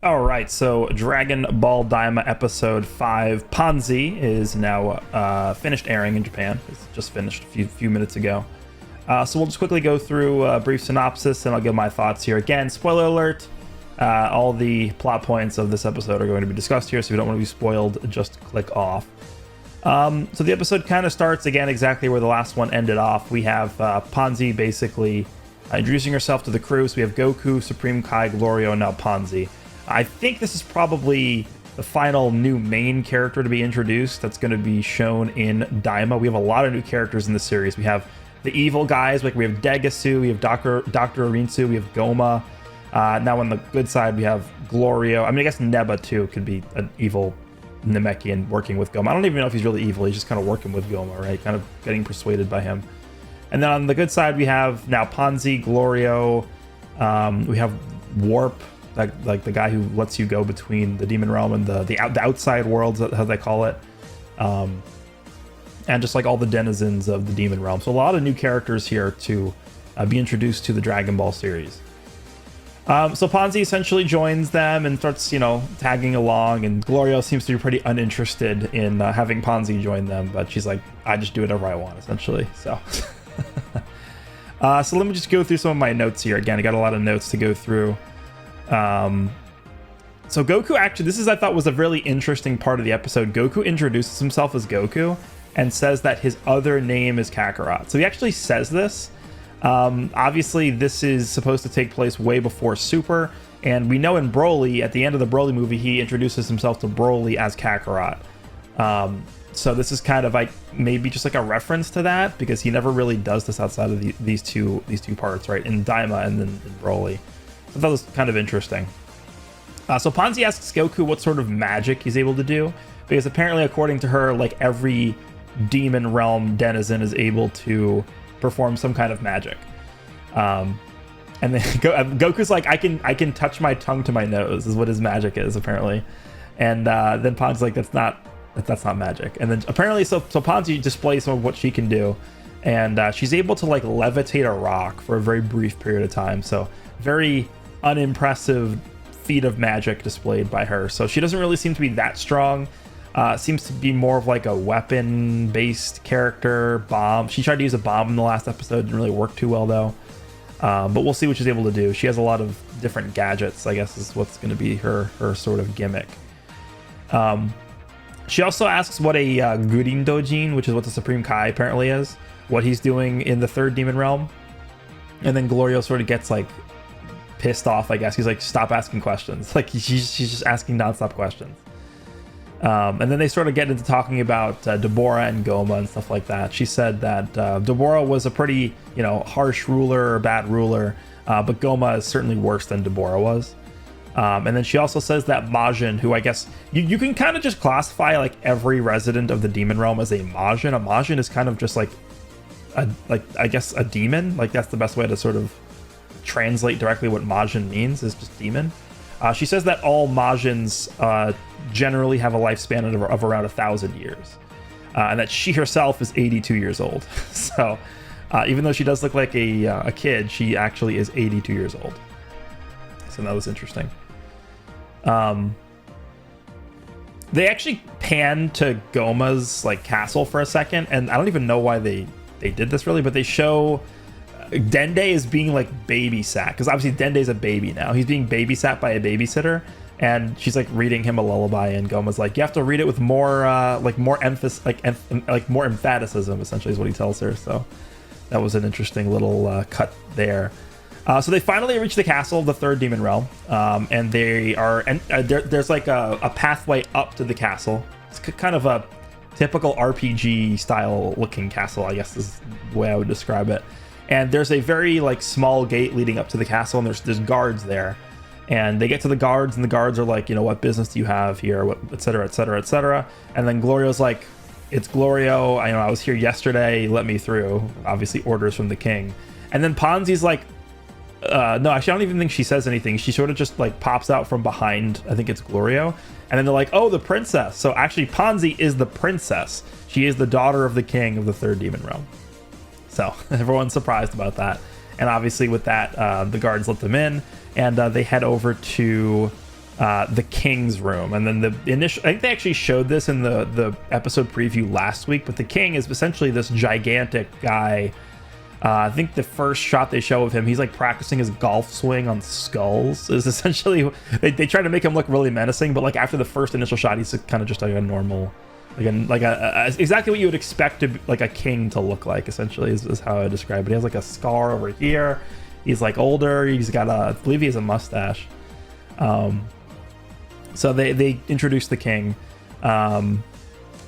All right, so Dragon Ball Daima episode 5, Panzy, is now finished airing in Japan. It's just finished a few minutes ago. So we'll just quickly go through a brief synopsis, and I'll give my thoughts here. Again, spoiler alert, all the plot points of this episode are going to be discussed here, so if you don't want to be spoiled, just click off. So the episode kind of starts, again, exactly where the last one ended off. We have Panzy basically introducing herself to the crew. So we have Goku, Supreme Kai, Glorio, and now Panzy. I think this is probably the final new main character to be introduced that's going to be shown in Daima. We have a lot of new characters in the series. We have the evil guys, like we have Degasu, we have Dr. Arinsu, we have Goma. Now on the good side, we have Glorio. I mean, I guess Neba, too, could be an evil Namekian working with Goma. I don't even know if he's really evil. He's just kind of working with Goma, right? Kind of getting persuaded by him. And then on the good side, we have now Panzy, Glorio. We have Warp, like the guy who lets you go between the demon realm and the outside worlds, how they call it. And just like all the denizens of the demon realm. So a lot of new characters here to be introduced to the Dragon Ball series. So Panzy essentially joins them and starts, tagging along, and Glorio seems to be pretty uninterested in having Panzy join them, but she's like, I just do whatever I want, essentially. So, so let me just go through some of my notes here. Again, I got a lot of notes to go through. So Goku, actually, I thought was a really interesting part of the episode. Goku introduces himself as Goku and says that his other name is Kakarot. So he actually says this. Obviously, this is supposed to take place way before Super, and we know in Broly, at the end of the Broly movie, he introduces himself to Broly as Kakarot. So this is kind of like maybe just like a reference to that, because he never really does this outside of these two parts, right? In Daima and then in Broly. So that was kind of interesting. So Panzy asks Goku what sort of magic he's able to do, because apparently, according to her, like every demon realm denizen is able to perform some kind of magic. And then Goku's like, I can touch my tongue to my nose, is what his magic is, apparently. And then Panzy's like, that's not magic. And then apparently, so Panzy displays some of what she can do, and she's able to like levitate a rock for a very brief period of time. So very unimpressive feat of magic displayed by her. So she doesn't really seem to be that strong. Seems to be more of like a weapon-based character. Bomb. She tried to use a bomb in the last episode. Didn't really work too well, though. But we'll see what she's able to do. She has a lot of different gadgets, I guess, is what's going to be her sort of gimmick. She also asks what a Gurindojin, which is what the Supreme Kai apparently is, what he's doing in the third demon realm. And then Glorio sort of gets, like, pissed off, I guess. He's like, stop asking questions. Like, she's just asking nonstop questions. And then they sort of get into talking about Deborah and Goma and stuff like that. She said that Deborah was a pretty, harsh ruler or bad ruler, but Goma is certainly worse than Deborah was. And then she also says that Majin, who I guess you can kind of just classify like every resident of the demon realm as a Majin. A Majin is kind of just like I guess a demon. Like that's the best way to sort of translate directly what Majin means, is just demon. She says that all Majins generally have a lifespan of around 1,000 years, and that she herself is 82 years old. So even though she does look like a kid, she actually is 82 years old. So that was interesting. They actually pan to Goma's like castle for a second, and I don't even know why they did this really, but they show Dende is being like babysat, because obviously Dende's a baby now. He's being babysat by a babysitter, and she's like reading him a lullaby, and Goma's like, you have to read it with more more emphasis, like more emphaticism, essentially, is what he tells her. So that was an interesting little cut there. So they finally reach the castle of the third demon realm, and they are, and there's like a pathway up to the castle. It's kind of a typical RPG style looking castle, I guess is the way I would describe it. And there's a very like small gate leading up to the castle, and there's guards there. And they get to the guards, and the guards are like, what business do you have here, what, et cetera, et cetera, et cetera. And then Glorio's like, it's Glorio, I was here yesterday, let me through. Obviously orders from the king. And then Panzy's like, no, actually, I don't even think she says anything. She sort of just like pops out from behind, I think it's Glorio. And then they're like, oh, the princess. So actually, Panzy is the princess. She is the daughter of the king of the third demon realm. So everyone's surprised about that. And obviously with that, the guards let them in, and they head over to the king's room. And then the initial, I think they actually showed this in the episode preview last week, but the king is essentially this gigantic guy. I think the first shot they show of him, he's like practicing his golf swing on skulls. Is essentially they try to make him look really menacing, but like after the first initial shot, he's kind of just like a normal, like a exactly what you would expect to be, like a king to look like. Essentially, is how I describe it. He has like a scar over here. He's like older. He's got I believe he has a mustache. So they introduce the king.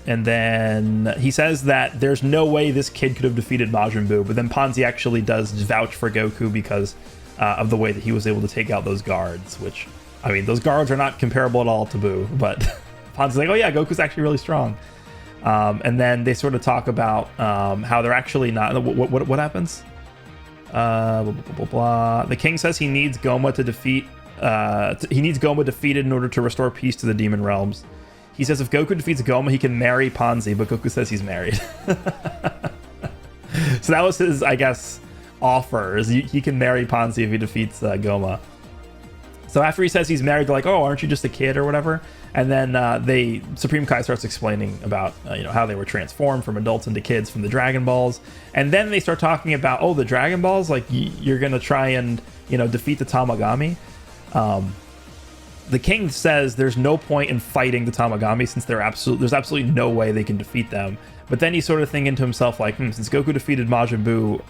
And then he says that there's no way this kid could have defeated Majin Buu, but then Panzy actually does vouch for Goku because of the way that he was able to take out those guards, which, I mean, those guards are not comparable at all to Buu, but Panzy's like, oh yeah, Goku's actually really strong. And then they sort of talk about how they're actually not, what happens? Blah, blah, blah, blah, blah. The king says he needs Goma to defeat, he needs Goma defeated in order to restore peace to the demon realms. He says if Goku defeats Goma, he can marry Panzy, but Goku says he's married. So that was his, I guess, offer, is he can marry Panzy if he defeats Goma. So after he says he's married, they're like, oh, aren't you just a kid or whatever? And then Supreme Kai starts explaining about how they were transformed from adults into kids from the Dragon Balls. And then they start talking about, oh, the Dragon Balls, like you're going to try and, defeat the Tamagami. The king says there's no point in fighting the Tamagami since there's absolutely no way they can defeat them. But then he's sort of thinking to himself like, since Goku defeated Majin Buu,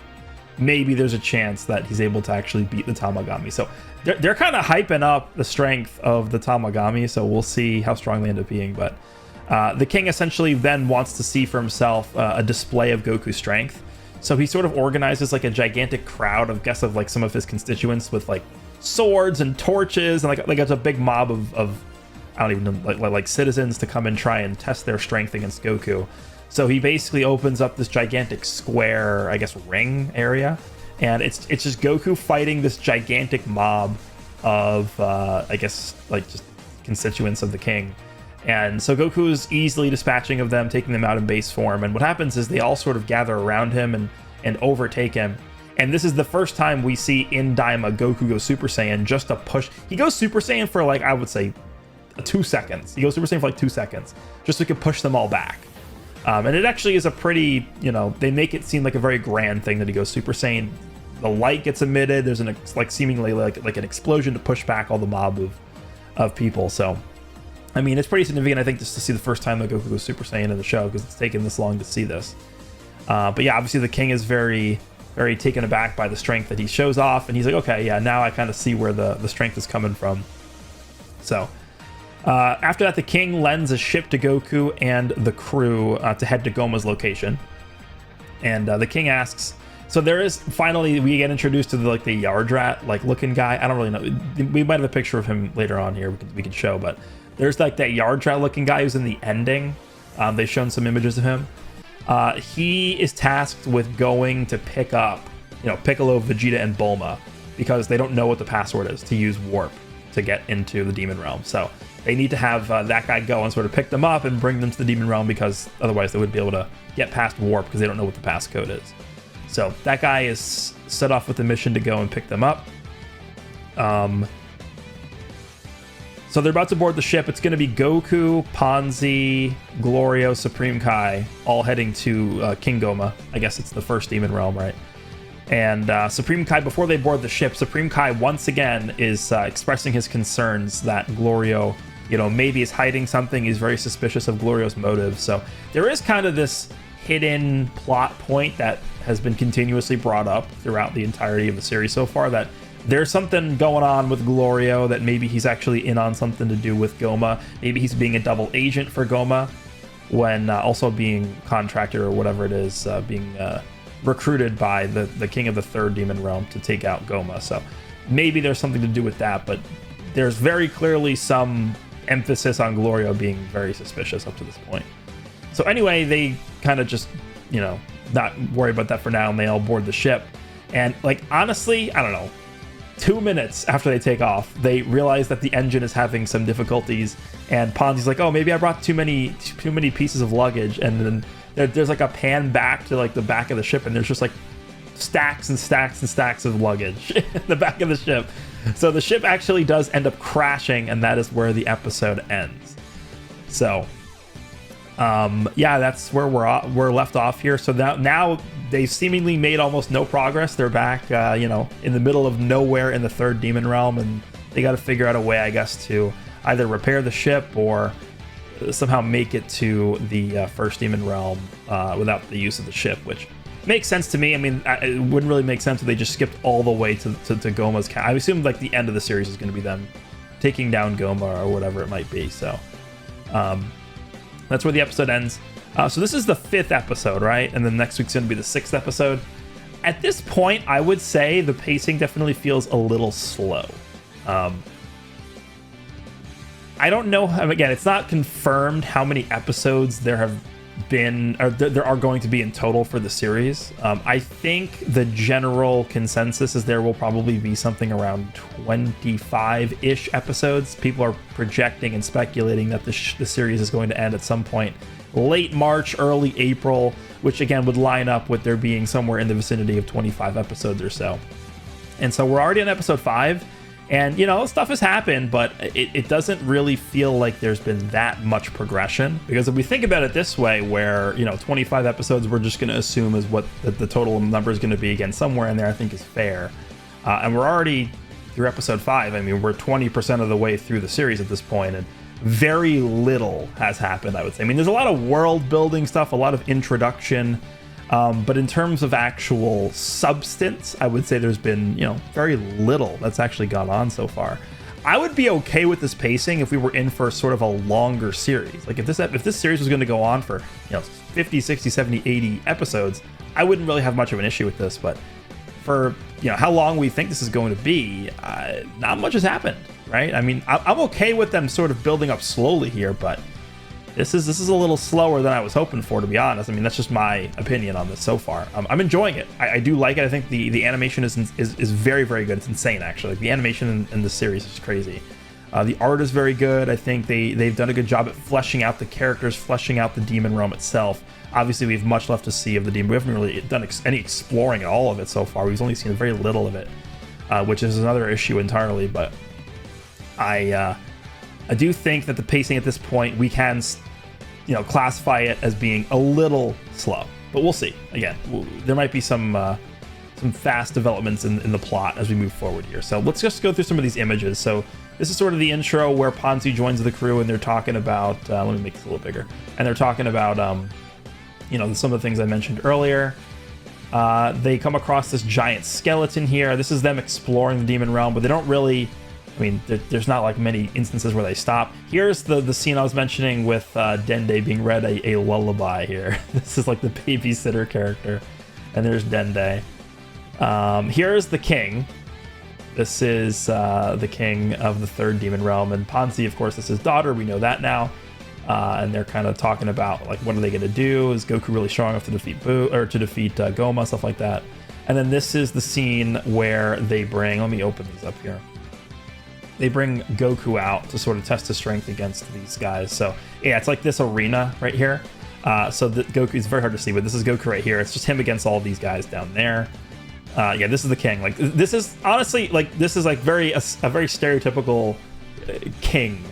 maybe there's a chance that he's able to actually beat the Tamagami. So they're kind of hyping up the strength of the Tamagami, so we'll see how strong they end up being. But the king essentially then wants to see for himself a display of Goku's strength. So he sort of organizes like a gigantic crowd of like some of his constituents with like swords and torches, and like it's a big mob of I don't even know, like citizens to come and try and test their strength against Goku. So he basically opens up this gigantic square, I guess, ring area, and it's just Goku fighting this gigantic mob of I guess like just constituents of the king. And so Goku is easily dispatching of them, taking them out in base form, and what happens is they all sort of gather around him and overtake him. And this is the first time we see in Daima Goku go Super Saiyan just to push. He goes Super Saiyan for like, I would say 2 seconds. He goes Super Saiyan for like 2 seconds just so he could push them all back. And it actually is a pretty, they make it seem like a very grand thing that he goes Super Saiyan. The light gets emitted. There's seemingly like an explosion to push back all the mob of people. So, I mean, it's pretty significant, I think, just to see the first time that Goku goes Super Saiyan in the show, because it's taken this long to see this. But yeah, obviously the king is very taken aback by the strength that he shows off, and he's like, okay, yeah, now I kind of see where the strength is coming from. So after that, the king lends a ship to Goku and the crew to head to Goma's location, and the king asks, so there is finally, we get introduced to the Yardrat like looking guy. I don't really know, we might have a picture of him later on here we can show, but there's like that Yardrat looking guy who's in the ending. They've shown some images of him. He is tasked with going to pick up, Piccolo, Vegeta, and Bulma, because they don't know what the password is to use Warp to get into the Demon Realm. So they need to have that guy go and sort of pick them up and bring them to the Demon Realm, because otherwise they wouldn't be able to get past Warp because they don't know what the passcode is. So that guy is set off with the mission to go and pick them up. So they're about to board the ship. It's going to be Goku, Panzy, Glorio, Supreme Kai, all heading to King Goma. I guess it's the first Demon Realm, right? And Supreme Kai, before they board the ship, Supreme Kai once again is expressing his concerns that Glorio, maybe is hiding something. He's very suspicious of Glorio's motives. So there is kind of this hidden plot point that has been continuously brought up throughout the entirety of the series so far, that there's something going on with Glorio, that maybe he's actually in on something to do with Goma. Maybe he's being a double agent for Goma, when also being contracted or whatever it is, being recruited by the king of the third Demon Realm to take out Goma. So maybe there's something to do with that, but there's very clearly some emphasis on Glorio being very suspicious up to this point. So anyway, they kind of just, not worry about that for now, and they all board the ship. And honestly, I don't know, 2 minutes after they take off, they realize that the engine is having some difficulties, and Panzy's like, oh, maybe I brought too many pieces of luggage. And then there's like a pan back to the back of the ship, and there's just stacks and stacks and stacks of luggage in the back of the ship. So the ship actually does end up crashing, and that is where the episode ends. So, yeah, that's where we're left off here. So now they've seemingly made almost no progress. They're back, you know, in the middle of nowhere in the third demon realm, and they got to figure out a way, I guess, to either repair the ship or somehow make it to the first demon realm without the use of the ship, which makes sense to me. I mean, it wouldn't really make sense if they just skipped all the way to Goma's I assume like the end of the series is going to be them taking down Goma or whatever it might be. So that's where the episode ends. So this is the 5th episode, right? And then next week's going to be the 6th episode. At this point, I would say the pacing definitely feels a little slow. I don't know. Again, it's not confirmed how many episodes there have been, or there are going to be in total for the series. I think the general consensus is there will probably be something around 25-ish episodes. People are projecting and speculating that the series is going to end at some point late March, early April, which again would line up with there being somewhere in the vicinity of 25 episodes or so. And so we're already on episode 5. And, you know, stuff has happened, but it doesn't really feel like there's been that much progression. Because if we think about it this way, where, you know, 25 episodes we're just going to assume is what the total number is going to be, again, somewhere in there I think is fair. And we're already through episode 5. I mean, we're 20% of the way through the series at this point, and very little has happened, I would say. I mean, there's a lot of world building stuff, a lot of introduction. But in terms of actual substance, I would say there's been, you know, very little that's actually gone on so far. I would be okay with this pacing if we were in for sort of a longer series. Like if this series was going to go on for, you know, 50, 60, 70, 80 episodes, I wouldn't really have much of an issue with this. But for, you know, how long we think this is going to be, not much has happened, right? I mean, I'm okay with them sort of building up slowly here, but This is a little slower than I was hoping for, to be honest. I mean, that's just my opinion on this so far. I'm enjoying it. I do like it. I think the animation is very, very good. It's insane, actually. The animation in the series is crazy. The art is very good. I think they've done a good job at fleshing out the characters, fleshing out the demon realm itself. Obviously, we have much left to see of the demon. We haven't really done any exploring at all of it so far. We've only seen very little of it, which is another issue entirely. But I do think that the pacing at this point, we can, you know, classify it as being a little slow, but we'll see. Again, there might be some fast developments in the plot as we move forward here. So let's just go through some of these images. So this is sort of the intro where Panzy joins the crew, and they're talking about, let me make this a little bigger. And they're talking about, you know, some of the things I mentioned earlier. They come across this giant skeleton here. This is them exploring the demon realm, but they don't really, I mean, there's not like many instances where they stop. Here's the scene I was mentioning with Dende being read a lullaby here. This is like the babysitter character, and there's Dende. Here's the king. This is the king of the third demon realm, and Panzy, of course, is his daughter. We know that now. And they're kind of talking about like, what are they going to do? Is Goku really strong enough to defeat Goma, stuff like that. And then this is the scene where they bring. Let me open these up here. They bring Goku out to sort of test his strength against these guys. So yeah, it's like this arena right here. So Goku is very hard to see, but this is Goku right here. It's just him against all these guys down there. Yeah, this is the king. Like this is honestly like this is like a very stereotypical king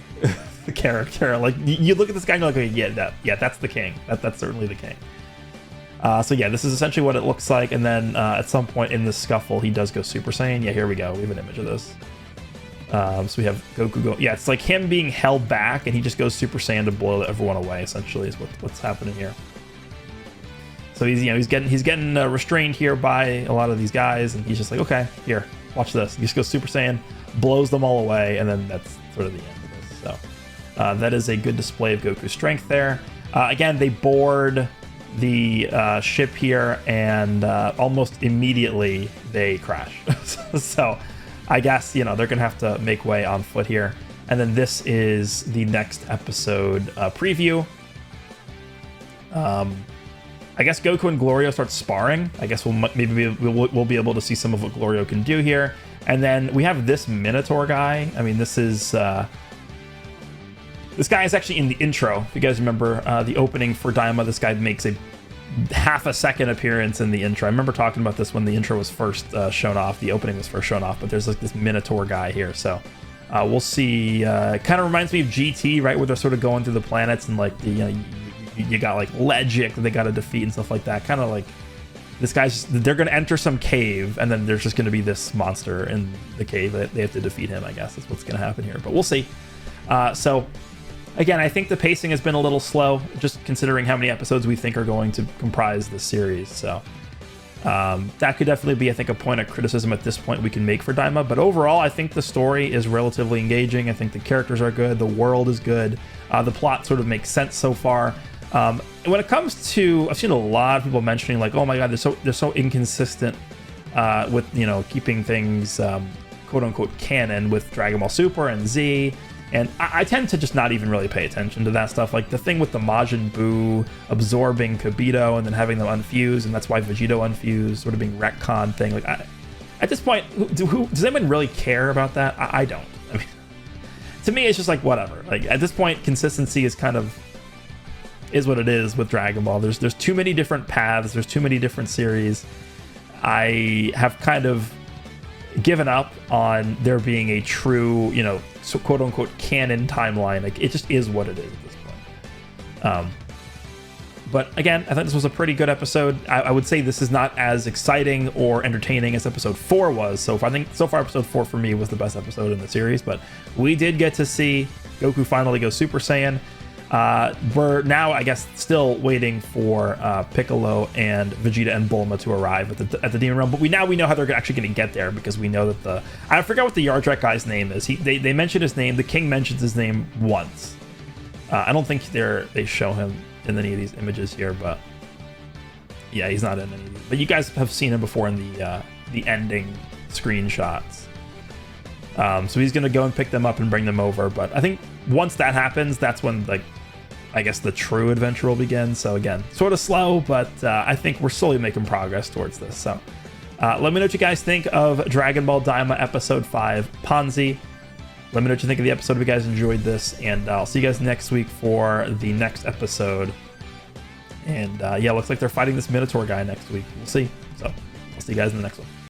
character. Like you look at this guy and you're like, yeah, that's the king. That's certainly the king. So yeah, this is essentially what it looks like. And then at some point in the scuffle, he does go Super Saiyan. Yeah, here we go. We have an image of this. So we have Goku go. Yeah, it's like him being held back, and he just goes Super Saiyan to blow everyone away. Essentially, is what's happening here. So he's getting restrained here by a lot of these guys, and he's just like, okay, here, watch this. He just goes Super Saiyan, blows them all away, and then that's sort of the end of this. So that is a good display of Goku's strength there. Again, they board the ship here, and almost immediately they crash. So I guess, you know, they're going to have to make way on foot here. And then this is the next episode preview. I guess Goku and Glorio start sparring. I guess we'll be able to see some of what Glorio can do here. And then we have this Minotaur guy. I mean, this guy is actually in the intro. If you guys remember the opening for Daima, this guy makes a half a second appearance in the intro. I remember talking about this when the intro was first shown off, the opening was first shown off, but there's like this Minotaur guy here, so we'll see. Kind of reminds me of GT, right, where they're sort of going through the planets and like the you got like Legic that they got to defeat and stuff like that. Kind of like this guy's, they're going to enter some cave and then there's just going to be this monster in the cave that they have to defeat him. I guess that's what's going to happen here, but we'll see. So again, I think the pacing has been a little slow, just considering how many episodes we think are going to comprise this series. So that could definitely be, I think, a point of criticism at this point we can make for Daima. But overall, I think the story is relatively engaging. I think the characters are good. The world is good. The plot sort of makes sense so far. When it comes to, I've seen a lot of people mentioning like, oh my God, they're so inconsistent with, keeping things quote unquote canon with Dragon Ball Super and Z. And I tend to just not even really pay attention to that stuff. Like the thing with the Majin Buu absorbing Kibito and then having them unfuse, and that's why Vegito unfused, sort of being retcon thing. Like at this point, does anyone really care about that? I don't. I mean, to me, it's just like whatever. Like at this point, consistency is what it is with Dragon Ball. There's too many different paths. There's too many different series. I have kind of given up on there being a true, so quote unquote canon timeline. Like it just is what it is at this point. But again, I think this was a pretty good episode. I would say this is not as exciting or entertaining as episode 4 was. So I think so far episode 4 for me was the best episode in the series, but we did get to see Goku finally go Super Saiyan. We're now, I guess, still waiting for Piccolo and Vegeta and Bulma to arrive at the Demon Realm. But we know how they're actually going to get there, because we know that I forgot what the Yardrat guy's name is. They mentioned his name. The King mentions his name once. I don't think they show him in any of these images here, but yeah, he's not in any of these. But you guys have seen him before in the ending screenshots. So he's going to go and pick them up and bring them over. But I think once that happens, that's when, like, I guess the true adventure will begin. So again, sort of slow, but I think we're slowly making progress towards this. So let me know what you guys think of Dragon Ball Daima Episode 5, Panzy. Let me know what you think of the episode if you guys enjoyed this. And I'll see you guys next week for the next episode. And yeah, looks like they're fighting this Minotaur guy next week. We'll see. So I'll see you guys in the next one.